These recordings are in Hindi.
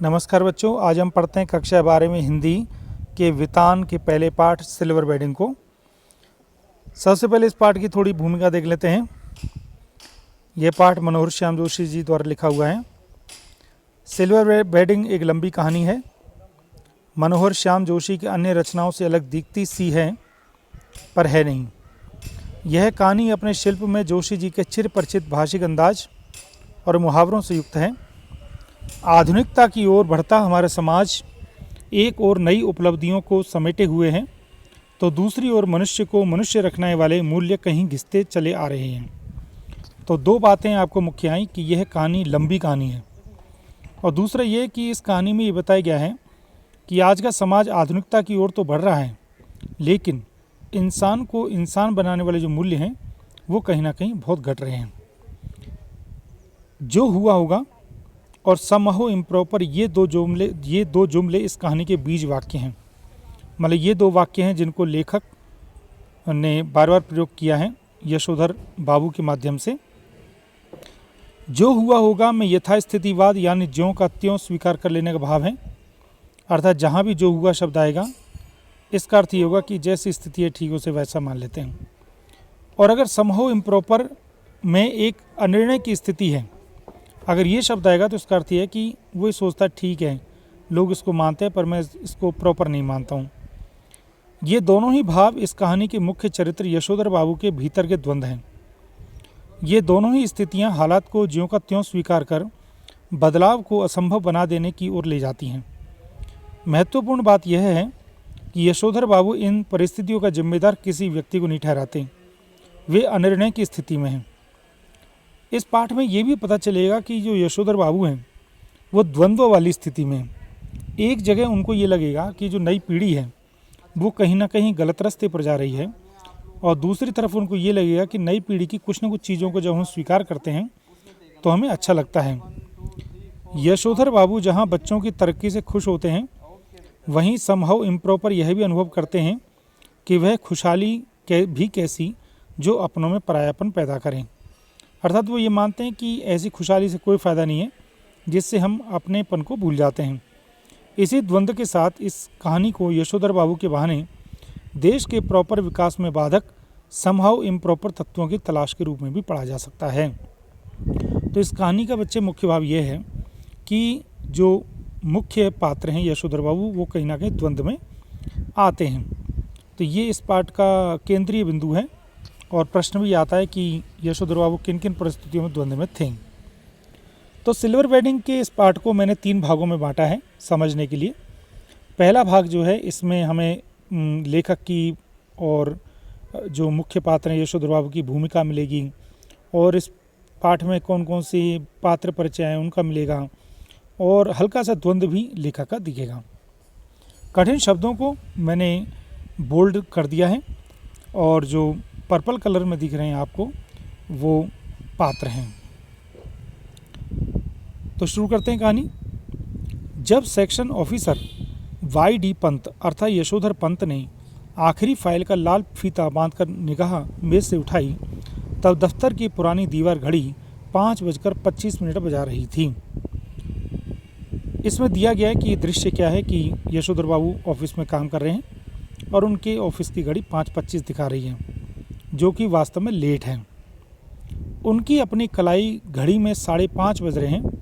नमस्कार बच्चों, आज हम पढ़ते हैं कक्षा 12 में हिंदी के वितान के पहले पाठ सिल्वर बेडिंग को। सबसे पहले इस पाठ की थोड़ी भूमिका देख लेते हैं। यह पाठ मनोहर श्याम जोशी जी द्वारा लिखा हुआ है। सिल्वर बेडिंग एक लंबी कहानी है। मनोहर श्याम जोशी की अन्य रचनाओं से अलग दिखती सी है, पर है नहीं। यह कहानी अपने शिल्प में जोशी जी के चिर परिचित भाषिक अंदाज और मुहावरों से युक्त है। आधुनिकता की ओर बढ़ता हमारा समाज एक और नई उपलब्धियों को समेटे हुए हैं, तो दूसरी ओर मनुष्य को मनुष्य रखने वाले मूल्य कहीं घिसते चले आ रहे हैं। तो दो बातें आपको मुख्य आई कि यह कहानी लंबी कहानी है, और दूसरा ये कि इस कहानी में ये बताया गया है कि आज का समाज आधुनिकता की ओर तो बढ़ रहा है, लेकिन इंसान को इंसान बनाने वाले जो मूल्य हैं वो कहीं ना कहीं बहुत घट रहे हैं। जो हुआ होगा और समहो इम्प्रॉपर, ये दो जुमले इस कहानी के बीज वाक्य हैं। मतलब ये दो वाक्य हैं जिनको लेखक ने बार बार प्रयोग किया है यशोधर बाबू के माध्यम से। जो हुआ होगा में यथास्थितिवाद यानी ज्यों का त्यों स्वीकार कर लेने का भाव है। अर्थात जहाँ भी जो हुआ शब्द आएगा, इसका अर्थ ये होगा कि जैसी स्थिति है ठीक उसे वैसा मान लेते हैं। और अगर समहो इम्प्रॉपर में एक अनिर्णय की स्थिति है, अगर ये शब्द आएगा तो इसका अर्थ ये है कि वो सोचता ठीक है, लोग इसको मानते हैं पर मैं इसको प्रॉपर नहीं मानता हूँ। ये दोनों ही भाव इस कहानी के मुख्य चरित्र यशोधर बाबू के भीतर के द्वंद्व हैं। ये दोनों ही स्थितियाँ हालात को ज्यों का त्यों स्वीकार कर बदलाव को असंभव बना देने की ओर ले जाती हैं। महत्वपूर्ण बात यह है कि यशोधर बाबू इन परिस्थितियों का जिम्मेदार किसी व्यक्ति को नहीं ठहराते, वे अनिर्णय की स्थिति में हैं। इस पाठ में ये भी पता चलेगा कि जो यशोधर बाबू हैं वो द्वंद्व वाली स्थिति में हैं। एक जगह उनको ये लगेगा कि जो नई पीढ़ी है वो कहीं ना कहीं गलत रास्ते पर जा रही है, और दूसरी तरफ उनको ये लगेगा कि नई पीढ़ी की कुछ ना कुछ चीज़ों को जब हम स्वीकार करते हैं तो हमें अच्छा लगता है। यशोधर बाबू जहाँ बच्चों की तरक्की से खुश होते हैं, वहीं समहाउ इम्प्रॉपर यह भी अनुभव करते हैं कि वह खुशहाली भी कैसी जो अपनों में परायापन पैदा करें। अर्थात वो ये मानते हैं कि ऐसी खुशहाली से कोई फ़ायदा नहीं है जिससे हम अपनेपन को भूल जाते हैं। इसी द्वंद्व के साथ इस कहानी को यशोधर बाबू के बहाने देश के प्रॉपर विकास में बाधक समहाउ इम्प्रॉपर तत्वों की तलाश के रूप में भी पढ़ा जा सकता है। तो इस कहानी का बच्चे मुख्य भाव ये है कि जो मुख्य पात्र हैं यशोधर बाबू, वो कहीं ना कहीं द्वंद्व में आते हैं। तो ये इस पाठ का केंद्रीय बिंदु है, और प्रश्न भी आता है कि यशोधर बाबू किन किन परिस्थितियों में द्वंद्व में थे। तो सिल्वर बेडिंग के इस पाठ को मैंने 3 भागों में बांटा है समझने के लिए। पहला भाग जो है इसमें हमें लेखक की और जो मुख्य पात्र हैं यशोधर बाबू की भूमिका मिलेगी, और इस पाठ में कौन कौन सी पात्र परिचय हैं उनका मिलेगा, और हल्का सा द्वंद्व भी लेखक का दिखेगा। कठिन शब्दों को मैंने बोल्ड कर दिया है, और जो पर्पल कलर में दिख रहे हैं आपको वो पात्र हैं। तो शुरू करते हैं कहानी। जब सेक्शन ऑफिसर वाई.डी. पंत अर्थात यशोधर पंत ने आखिरी फाइल का लाल फीता बांधकर निगाह मेज से उठाई, तब दफ्तर की पुरानी दीवार घड़ी 5:25 बजा रही थी। इसमें दिया गया है कि दृश्य क्या है कि यशोधर बाबू ऑफिस में काम कर रहे हैं और उनके ऑफिस की घड़ी 5:25 दिखा रही है, जो कि वास्तव में लेट है। उनकी अपनी कलाई घड़ी में 5:30 बज रहे हैं।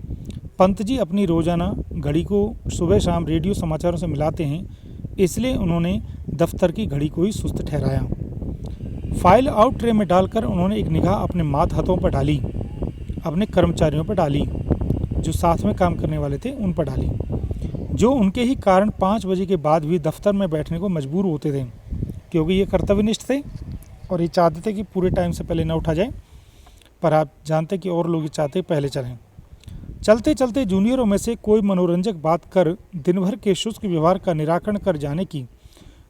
पंत जी अपनी रोज़ाना घड़ी को सुबह शाम रेडियो समाचारों से मिलाते हैं, इसलिए उन्होंने दफ्तर की घड़ी को ही सुस्त ठहराया। फाइल आउट ट्रे में डालकर उन्होंने एक निगाह अपने मातहतों पर डाली, अपने कर्मचारियों पर डाली, जो साथ में काम करने वाले थे उन पर डाली, जो उनके ही कारण 5 बजे के बाद भी दफ्तर में बैठने को मजबूर होते थे, क्योंकि ये कर्तव्यनिष्ठ थे और ये चाहते थे कि पूरे टाइम से पहले ना उठा जाए। पर आप जानते कि और लोग ये चाहते पहले चलें। चलते चलते जूनियरों में से कोई मनोरंजक बात कर दिन भर के शुष्क व्यवहार का निराकरण कर जाने की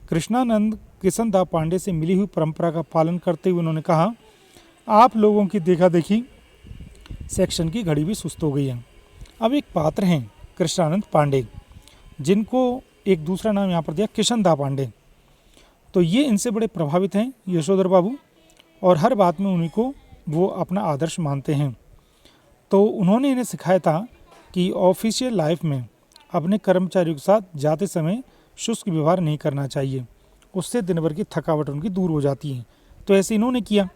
कृष्णानंद किशनदा पांडे से मिली हुई परंपरा का पालन करते हुए उन्होंने कहा, आप लोगों की देखा देखी सेक्शन की घड़ी भी सुस्त हो गई है। अब एक पात्र हैं कृष्णानंद पांडे, जिनको एक दूसरा नाम यहाँ पर दिया किशनदा पांडे। तो ये इनसे बड़े प्रभावित हैं यशोधर बाबू, और हर बात में उन्हीं को वो अपना आदर्श मानते हैं। तो उन्होंने इन्हें सिखाया था कि ऑफिशियल लाइफ में अपने कर्मचारियों के साथ जाते समय शुष्क व्यवहार नहीं करना चाहिए, उससे दिन भर की थकावट उनकी दूर हो जाती है। तो ऐसे इन्होंने किया,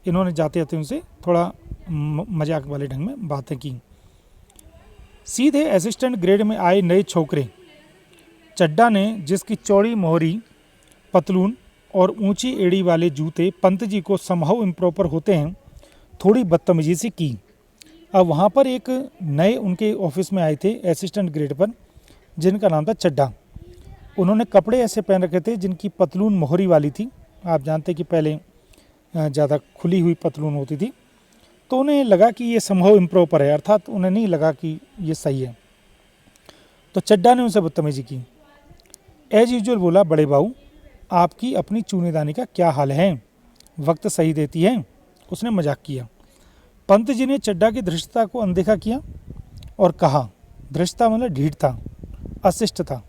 इन्होंने जाते जाते उनसे थोड़ा मजाक वाले ढंग में बातें की। सीधे असिस्टेंट ग्रेड में आए नए छोकरे चड्डा ने, जिसकी चौड़ी मोहरी, पतलून और ऊंची एड़ी वाले जूते पंत जी को समहाउ इम्प्रॉपर होते हैं, थोड़ी बदतमीजी से की। अब वहाँ पर एक नए उनके ऑफिस में आए थे असिस्टेंट ग्रेड पर, जिनका नाम था चड्डा। उन्होंने कपड़े ऐसे पहन रखे थे जिनकी पतलून मोहरी वाली थी। आप जानते कि पहले ज़्यादा खुली हुई पतलून होती थी, तो उन्हें लगा कि ये समहाउ इम्प्रॉपर है, अर्थात उन्हें नहीं लगा कि ये सही है। तो चड्डा ने उनसे बदतमीजी की। एज यूजुअल बोला, बड़े बाबू आपकी अपनी चूनेदानी का क्या हाल है, वक्त सही देती है। उसने मजाक किया। पंत जी ने चड्डा की धृष्टता को अनदेखा किया और कहा, धृष्टता मतलब ढीठता, अशिष्टता,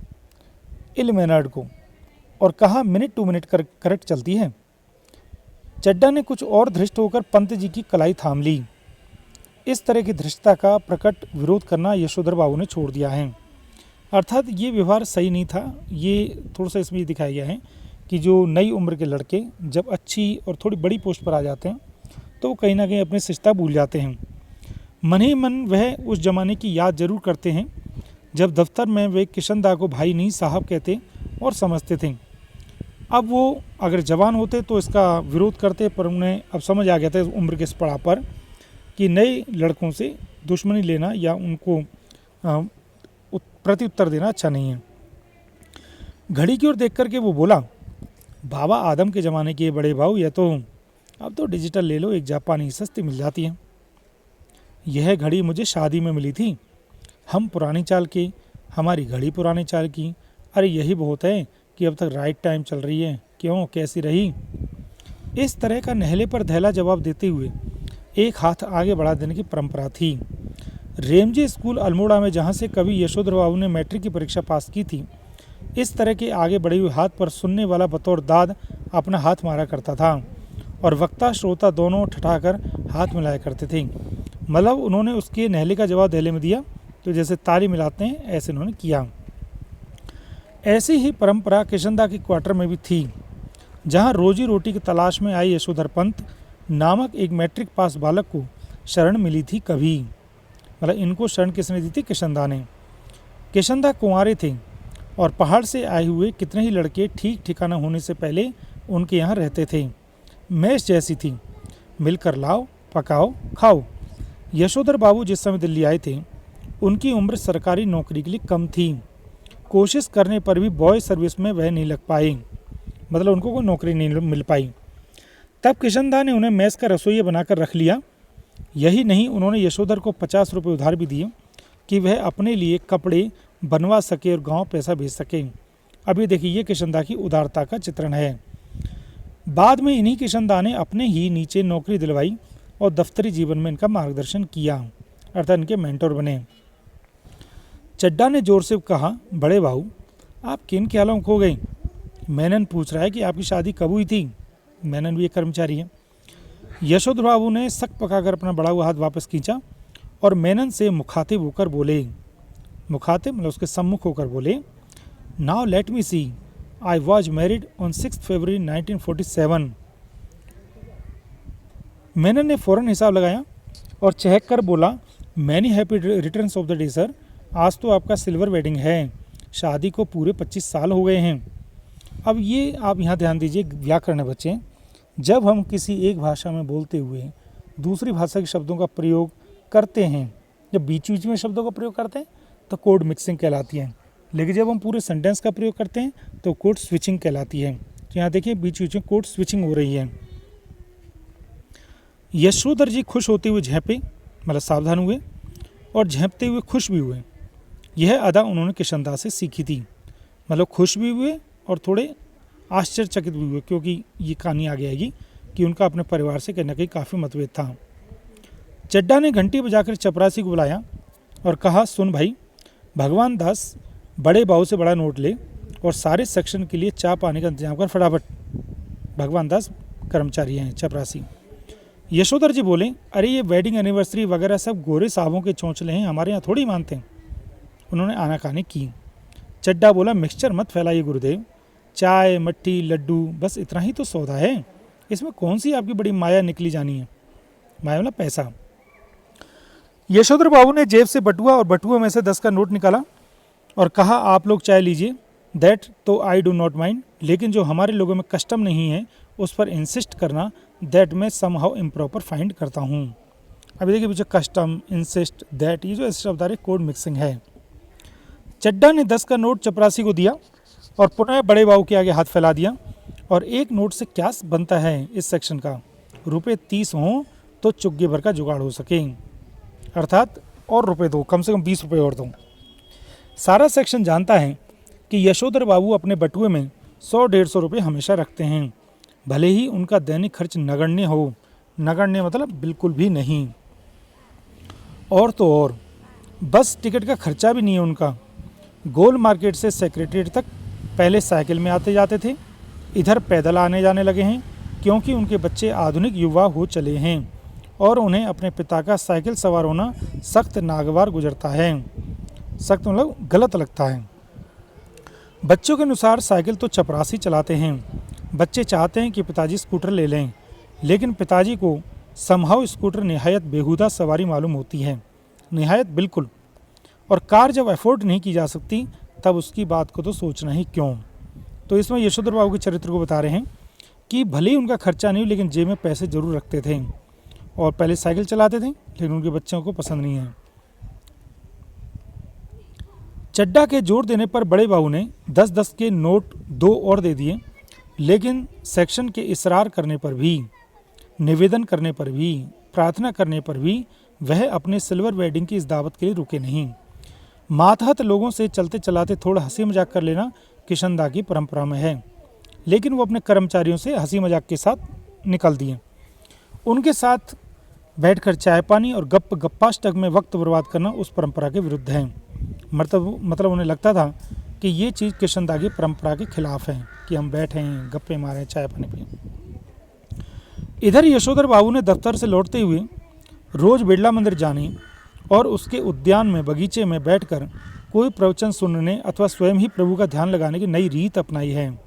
इल मैनर्ड को, और कहा मिनट टू मिनट करेक्ट चलती है। चड्डा ने कुछ और धृष्ट होकर पंत जी की कलाई थाम ली। इस तरह की धृष्टता का प्रकट विरोध करना यशोधर बाबू ने छोड़ दिया है, अर्थात ये व्यवहार सही नहीं था। ये थोड़ा सा इसमें दिखाया गया है कि जो नई उम्र के लड़के जब अच्छी और थोड़ी बड़ी पोस्ट पर आ जाते हैं तो वो कहीं ना कहीं अपनी शिष्टता भूल जाते हैं। मन ही मन वह उस ज़माने की याद जरूर करते हैं जब दफ्तर में वे किशनदा को भाई नहीं साहब कहते और समझते थे। अब वो अगर जवान होते तो इसका विरोध करते, पर उन्हें अब समझ आ गया था उम्र के इस पड़ाव पर कि नए लड़कों से दुश्मनी लेना या उनको प्रत्युत्तर देना अच्छा नहीं है। घड़ी की ओर देख करके वो बोला, बाबा आदम के ज़माने के बड़े भाऊ, यह तो अब तो डिजिटल ले लो, एक जापानी सस्ती मिल जाती है। यह घड़ी मुझे शादी में मिली थी, हम पुरानी चाल के, हमारी घड़ी पुरानी चाल की। अरे यही बहुत है कि अब तक राइट टाइम चल रही है, क्यों कैसी रही। इस तरह का नहले पर धैला जवाब देते हुए एक हाथ आगे बढ़ा देने की परंपरा थी। रेमजे स्कूल अल्मोड़ा में, जहाँ से कभी यशोधर बाबू ने मैट्रिक की परीक्षा पास की थी, इस तरह के आगे बढ़े हुए हाथ पर सुनने वाला बतौर दाद अपना हाथ मारा करता था और वक्ता श्रोता दोनों ठठाकर हाथ मिलाया करते थे। मतलब उन्होंने उसके नहले का जवाब दहले में दिया, तो जैसे ताली मिलाते हैं ऐसे उन्होंने किया। ऐसी ही परंपरा किशनदा की क्वार्टर में भी थी, जहाँ रोजी रोटी की तलाश में आई यशोधर पंत नामक एक मैट्रिक पास बालक को शरण मिली थी कभी। मतलब इनको शरण किसने दी थी? किशनदा ने। किशनदा कुंवारे थे और पहाड़ से आए हुए कितने ही लड़के ठीक ठिकाना होने से पहले उनके यहाँ रहते थे। मैस जैसी थी, मिलकर लाओ पकाओ खाओ। यशोधर बाबू जिस समय दिल्ली आए थे, उनकी उम्र सरकारी नौकरी के लिए कम थी। कोशिश करने पर भी बॉय सर्विस में वह नहीं लग पाए, मतलब उनको कोई नौकरी नहीं मिल पाई। तब किशनदा ने उन्हें मैस का रसोइया बनाकर रख लिया। यही नहीं, उन्होंने यशोधर को 50 रुपये उधार भी दिए कि वह अपने लिए कपड़े बनवा सके और गांव पैसा भेज सके। अभी देखिए, ये किशनदा की उदारता का चित्रण है। बाद में इन्हीं किशनदा ने अपने ही नीचे नौकरी दिलवाई और दफ्तरी जीवन में इनका मार्गदर्शन किया, अर्थात इनके मेंटोर बने। चड्डा ने जोर से कहा, बड़े भाऊ आप किन ख्यालों में खो गए? मेनन पूछ रहा है कि आपकी शादी कब हुई थी। मेनन भी एक कर्मचारी है। यशोधर बाबू ने सक पकाकर अपना बढ़ा हुआ हाथ वापस खींचा और मेनन से मुखातिब होकर बोले, मुखातिब मतलब उसके सम्मुख होकर बोले, now let me see, I was married on 6 February 1947। Menon ने फ़ौरन हिसाब लगाया और चहक कर बोला, many happy returns of the day sir. आज तो आपका सिल्वर वेडिंग है, शादी को पूरे 25 साल हो गए हैं। अब ये आप यहाँ ध्यान दीजिए, व्याकरण है बच्चे, जब हम किसी एक भाषा में बोलते हुए दूसरी भाषा के शब्दों का प्रयोग करते हैं, जब बीच बीच में शब्दों का प्रयोग करते हैं तो कोड मिक्सिंग कहलाती है, लेकिन जब हम पूरे सेंटेंस का प्रयोग करते हैं तो कोड स्विचिंग कहलाती है। तो यहाँ देखिए बीच बीच में कोड स्विचिंग हो रही है। यशोधर जी खुश होते हुए झेंपे, मतलब सावधान हुए, और झेंपते हुए खुश भी हुए। यह अदा उन्होंने किशनदा से सीखी थी, मतलब खुश भी हुए और थोड़े आश्चर्यचकित भी हुए, क्योंकि ये कहानी आगे आएगी कि उनका अपने परिवार से कहीं ना कहीं काफ़ी मतभेद था। चड्डा ने घंटी बजाकर चपरासी को बुलाया और कहा, सुन भाई, भगवान दास बड़े बाबू से बड़ा नोट ले और सारे सेक्शन के लिए चाय पानी का इंतजाम कर फटाफट। भगवान दास कर्मचारी हैं, चपरासी। यशोधर जी बोले, अरे ये वेडिंग एनिवर्सरी वगैरह सब गोरे साहबों के चौंचले हैं, हमारे यहाँ थोड़ी मानते हैं। उन्होंने आनाकानी की। चड्डा बोला, मिक्सचर मत फैलाइए गुरुदेव, चाय मट्ठी लड्डू बस इतना ही तो सौदा है, इसमें कौन सी आपकी बड़ी माया निकली जानी है। माया मतलब पैसा। यशोधर बाबू ने जेब से बटुआ और बटुआ में से 10 का नोट निकाला और कहा, आप लोग चाय लीजिए। दैट तो आई डू नॉट माइंड, लेकिन जो हमारे लोगों में कस्टम नहीं है उस पर इंसिस्ट करना, दैट मैं समहाउ इम्प्रॉपर फाइंड करता हूँ। अभी देखिए पीछे कस्टम, इंसिस्ट, दैट, ये जो शब्द आ रहे कोड मिक्सिंग है। चड्डा ने 10 का नोट चपरासी को दिया और पुनः बड़े बाबू के आगे हाथ फैला दिया। और एक नोट से क्या बनता है इस सेक्शन का, रुपये 30 हों तो चुग्गे भर का जुगाड़ हो सके, अर्थात और रुपये दो, कम से कम 20 रुपये और दो। सारा सेक्शन जानता है कि यशोधर बाबू अपने बटुए में 100-150 रुपये हमेशा रखते हैं, भले ही उनका दैनिक खर्च नगण्य हो। नगण्य मतलब बिल्कुल भी नहीं। और तो और बस टिकट का खर्चा भी नहीं है उनका। गोल मार्केट से सेक्रेटरीट तक पहले साइकिल में आते जाते थे, इधर पैदल आने जाने लगे हैं, क्योंकि उनके बच्चे आधुनिक युवा हो चले हैं और उन्हें अपने पिता का साइकिल सवार होना सख्त नागवार गुजरता है। सख्त मतलब गलत लगता है। बच्चों के अनुसार साइकिल तो चपरासी चलाते हैं। बच्चे चाहते हैं कि पिताजी स्कूटर ले लें, लेकिन पिताजी को समहाउ स्कूटर निहायत बेहुदा सवारी मालूम होती है, निहायत बिल्कुल। और कार जब अफोर्ड नहीं की जा सकती तब उसकी बात को तो सोचना ही क्यों। तो इसमें यशोधर बाबू के चरित्र को बता रहे हैं कि भले ही उनका खर्चा नहीं, लेकिन जेब में पैसे जरूर रखते थे और पहले साइकिल चलाते थे, लेकिन उनके बच्चों को पसंद नहीं है। चड्डा के जोर देने पर बड़े बाबू ने 10-10 के नोट 2 और दे दिए, लेकिन सेक्शन के इसरार करने पर भी, निवेदन करने पर भी, प्रार्थना करने पर भी वह अपने सिल्वर वेडिंग की इस दावत के लिए रुके नहीं। मातहत लोगों से चलते चलाते थोड़ा हंसी मजाक कर लेना किशनदा की परंपरा में है, लेकिन वो अपने कर्मचारियों से हंसी मजाक के साथ निकल दिए। उनके साथ बैठकर चाय पानी और गप्पाष्टक में वक्त बर्बाद करना उस परंपरा के विरुद्ध है। मतलब उन्हें लगता था कि ये चीज़ किशनदा की परंपरा के खिलाफ है कि हम बैठे हैं, गप्पे मारें, चाय पानी पिए। इधर यशोधर बाबू ने दफ्तर से लौटते हुए रोज बिरला मंदिर जाने और उसके उद्यान में बगीचे में बैठकर कोई प्रवचन सुनने अथवा स्वयं ही प्रभु का ध्यान लगाने की नई रीत अपनाई है,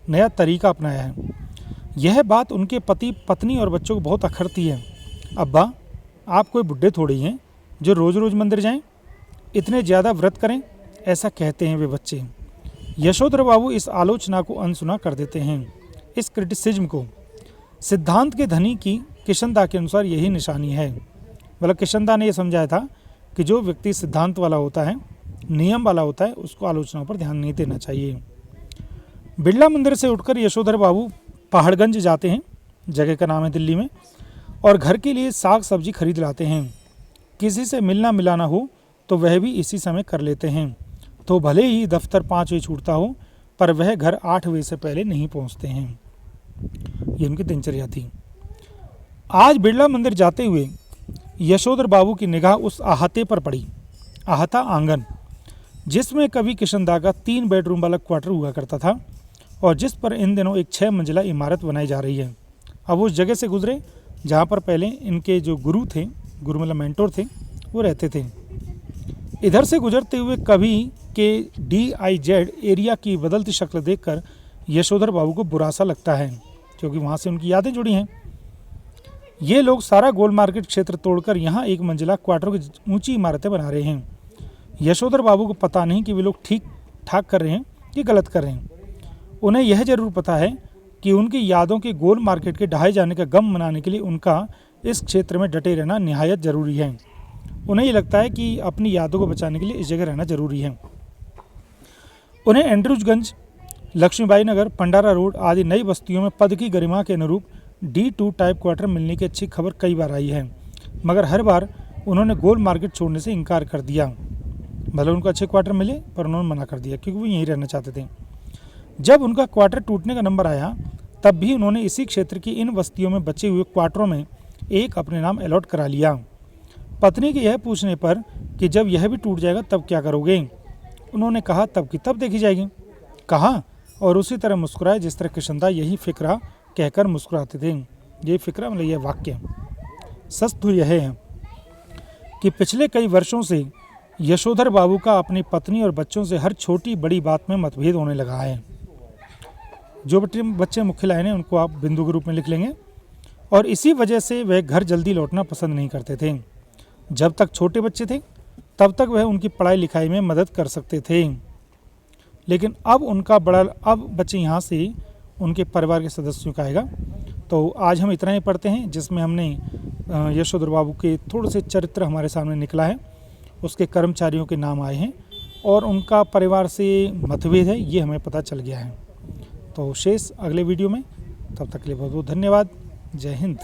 नया तरीका अपनाया है। यह बात उनके पति पत्नी और बच्चों को बहुत अखरती है। अब्बा, आप कोई बुढ़े थोड़ी हैं जो रोज़ रोज़ मंदिर जाएं, इतने ज़्यादा व्रत करें, ऐसा कहते हैं वे बच्चे। यशोधर बाबू इस आलोचना को अनसुना कर देते हैं, इस क्रिटिसिज्म को। सिद्धांत के धनी की किशनदा के अनुसार यही निशानी है। मतलब किशनदा ने यह समझाया था कि जो व्यक्ति सिद्धांत वाला होता है, नियम वाला होता है, उसको आलोचनाओं पर ध्यान नहीं देना चाहिए। बिरला मंदिर से उठकर यशोधर बाबू पहाड़गंज जाते हैं, जगह का नाम है दिल्ली में, और घर के लिए साग सब्जी खरीद लाते हैं। किसी से मिलना मिलाना हो तो वह भी इसी समय कर लेते हैं। तो भले ही दफ्तर 5 बजे छूटता हो, पर वह घर 8 बजे से पहले नहीं पहुंचते हैं। ये उनकी दिनचर्या थी। आज बिरला मंदिर जाते हुए यशोधर बाबू की निगाह उस अहाते पर पड़ी, अहाता आंगन, जिसमें कभी किशनदा का 3 बेडरूम वाला क्वार्टर हुआ करता था और जिस पर इन दिनों एक 6 मंजिला इमारत बनाई जा रही है। अब उस जगह से गुजरे जहाँ पर पहले इनके जो गुरु थे, गुरु मतलब मेंटोर थे, वो रहते थे। इधर से गुजरते हुए कभी के DIZ एरिया की बदलती शक्ल देखकर यशोधर बाबू को बुरा सा लगता है, क्योंकि वहाँ से उनकी यादें जुड़ी हैं। ये लोग सारा गोल मार्केट क्षेत्र तोड़कर यहाँ 1 मंजिला क्वार्टरों की ऊंची इमारतें बना रहे हैं। यशोधर बाबू को पता नहीं कि वे लोग ठीक ठाक कर रहे हैं कि गलत कर रहे हैं। उन्हें यह जरूर पता है कि उनकी यादों के गोल मार्केट के ढहाए जाने का गम मनाने के लिए उनका इस क्षेत्र में डटे रहना निहायत ज़रूरी है। उन्हें ये लगता है कि अपनी यादों को बचाने के लिए इस जगह रहना ज़रूरी है। उन्हें एंड्रूजगंज, लक्ष्मीबाई नगर, पंडारा रोड आदि नई बस्तियों में पद की गरिमा के अनुरूप D2 टाइप क्वार्टर मिलने की अच्छी खबर कई बार आई है, मगर हर बार उन्होंने गोल मार्केट छोड़ने से इनकार कर दिया। भले उनको अच्छे क्वार्टर मिले, पर उन्होंने मना कर दिया क्योंकि वो यहीं रहना चाहते थे। जब उनका क्वार्टर टूटने का नंबर आया, तब भी उन्होंने इसी क्षेत्र की इन बस्तियों में बचे हुए क्वार्टरों में एक अपने नाम अलॉट करा लिया। पत्नी के यह पूछने पर कि जब यह भी टूट जाएगा तब क्या करोगे, उन्होंने कहा तब की तब देखी जाएगी। कहा और उसी तरह मुस्कुराए जिस तरह किशनदा यही फिक्रा कहकर मुस्कुराते थे। ये फिक्रा मतलब यह वाक्य। सच तो यह है कि पिछले कई वर्षों से यशोधर बाबू का अपनी पत्नी और बच्चों से हर छोटी बड़ी बात में मतभेद होने लगा है। जो बच्चे मुख्य लाइन है उनको आप बिंदु के रूप में लिख लेंगे। और इसी वजह से वह घर जल्दी लौटना पसंद नहीं करते थे। जब तक छोटे बच्चे थे तब तक वह उनकी पढ़ाई लिखाई में मदद कर सकते थे, लेकिन अब बच्चे यहाँ से उनके परिवार के सदस्यों का आएगा। तो आज हम इतना ही पढ़ते हैं, जिसमें हमने यशोधर बाबू के थोड़े से चरित्र हमारे सामने निकला है, उसके कर्मचारियों के नाम आए हैं और उनका परिवार से मतभेद है, ये हमें पता चल गया है। तो शेष अगले वीडियो में, तब तक के लिए बहुत बहुत धन्यवाद। जय हिंद।